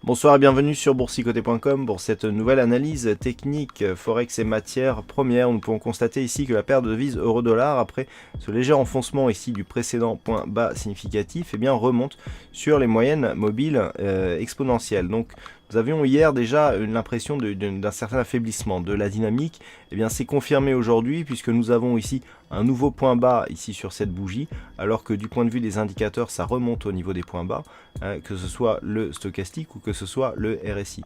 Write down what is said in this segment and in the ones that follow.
Bonsoir et bienvenue sur boursicoté.com pour cette nouvelle analyse technique Forex et matières premières. Nous pouvons constater ici que la paire de devises euro-dollar, après ce léger enfoncement ici du précédent point bas significatif, remonte sur les moyennes mobiles exponentielles. Donc nous avions hier déjà l'impression d'un certain affaiblissement de la dynamique. C'est confirmé aujourd'hui puisque nous avons ici un nouveau point bas ici sur cette bougie, alors que du point de vue des indicateurs, ça remonte au niveau des points bas, que ce soit le stochastique ou que ce soit le RSI.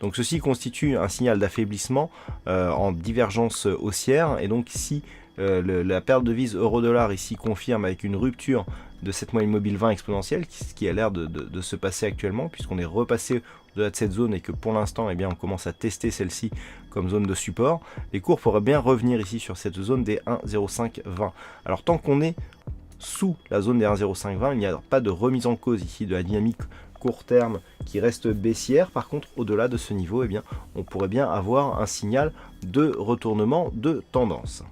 Donc ceci constitue un signal d'affaiblissement en divergence haussière, et donc si la paire de devises euro-dollar ici confirme avec une rupture de cette moyenne mobile 20 exponentielle, ce qui a l'air de se passer actuellement, puisqu'on est repassé au-delà de cette zone et que pour l'instant on commence à tester celle-ci comme zone de support, les cours pourraient bien revenir ici sur cette zone des 1,0520. Alors tant qu'on est sous la zone des 1,0520, il n'y a pas de remise en cause ici de la dynamique court terme qui reste baissière. Par contre, au-delà de ce niveau, on pourrait bien avoir un signal de retournement de tendance.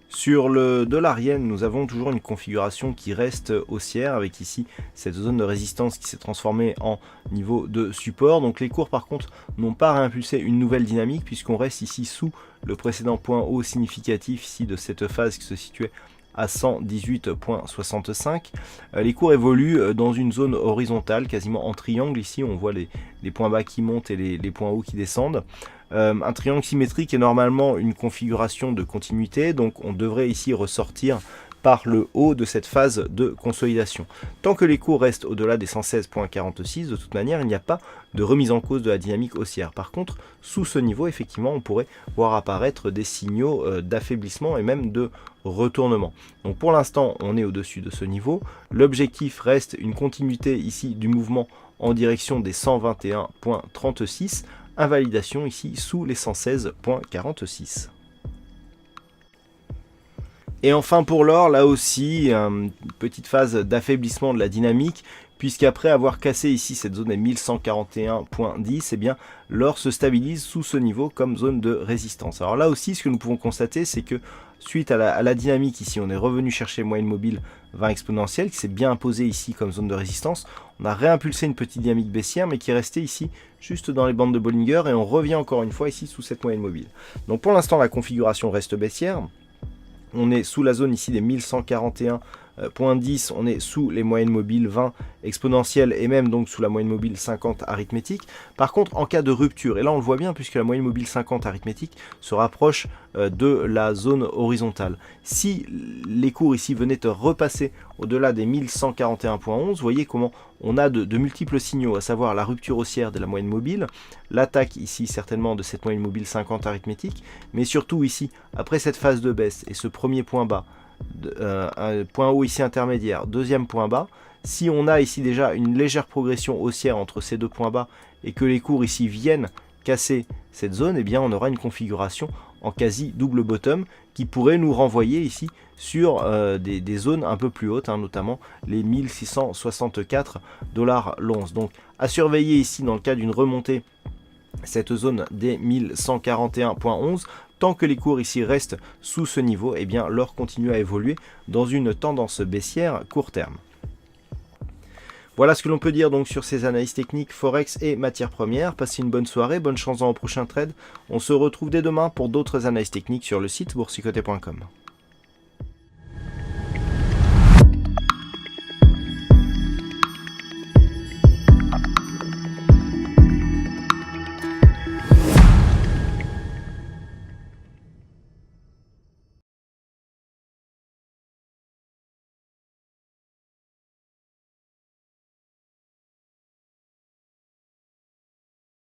Sur le dollar-yen, nous avons toujours une configuration qui reste haussière, avec ici cette zone de résistance qui s'est transformée en niveau de support. Donc les cours par contre n'ont pas réimpulsé une nouvelle dynamique, puisqu'on reste ici sous le précédent point haut significatif ici de cette phase qui se situait à 118,65. Les cours évoluent dans une zone horizontale, quasiment en triangle. Ici on voit les points bas qui montent et les points hauts qui descendent. Un triangle symétrique est normalement une configuration de continuité, donc on devrait ici ressortir par le haut de cette phase de consolidation. Tant que les cours restent au-delà des 116,46, de toute manière, il n'y a pas de remise en cause de la dynamique haussière. Par contre, sous ce niveau, effectivement, on pourrait voir apparaître des signaux d'affaiblissement et même de retournement. Donc pour l'instant, on est au-dessus de ce niveau. L'objectif reste une continuité ici du mouvement en direction des 121,36, invalidation ici sous les 116,46. Et enfin pour l'or, là aussi, une petite phase d'affaiblissement de la dynamique, puisqu'après avoir cassé ici cette zone des 1141,10, l'or se stabilise sous ce niveau comme zone de résistance. Alors là aussi, ce que nous pouvons constater, c'est que suite à la dynamique ici, on est revenu chercher moyenne mobile 20 exponentielle, qui s'est bien imposée ici comme zone de résistance. On a réimpulsé une petite dynamique baissière, mais qui est restée ici juste dans les bandes de Bollinger, et on revient encore une fois ici sous cette moyenne mobile. Donc pour l'instant, la configuration reste baissière. On est sous la zone ici des 1141,10, on est sous les moyennes mobiles 20 exponentielles et même donc sous la moyenne mobile 50 arithmétique. Par contre, en cas de rupture, et là on le voit bien puisque la moyenne mobile 50 arithmétique se rapproche de la zone horizontale. Si les cours ici venaient de repasser au-delà des 1141,11, vous voyez comment on a de multiples signaux, à savoir la rupture haussière de la moyenne mobile, l'attaque ici certainement de cette moyenne mobile 50 arithmétique, mais surtout ici, après cette phase de baisse et ce premier point bas, un point haut ici intermédiaire, deuxième point bas, si on a ici déjà une légère progression haussière entre ces deux points bas et que les cours ici viennent casser cette zone, on aura une configuration en quasi double bottom qui pourrait nous renvoyer ici sur des zones un peu plus hautes, notamment les 1664 $ l'once. Donc à surveiller ici dans le cas d'une remontée, cette zone des 1141,11. Tant que les cours ici restent sous ce niveau, l'or continue à évoluer dans une tendance baissière court terme. Voilà ce que l'on peut dire donc sur ces analyses techniques Forex et matières premières. Passez une bonne soirée, bonne chance dans vos prochains trades. On se retrouve dès demain pour d'autres analyses techniques sur le site boursicoté.com.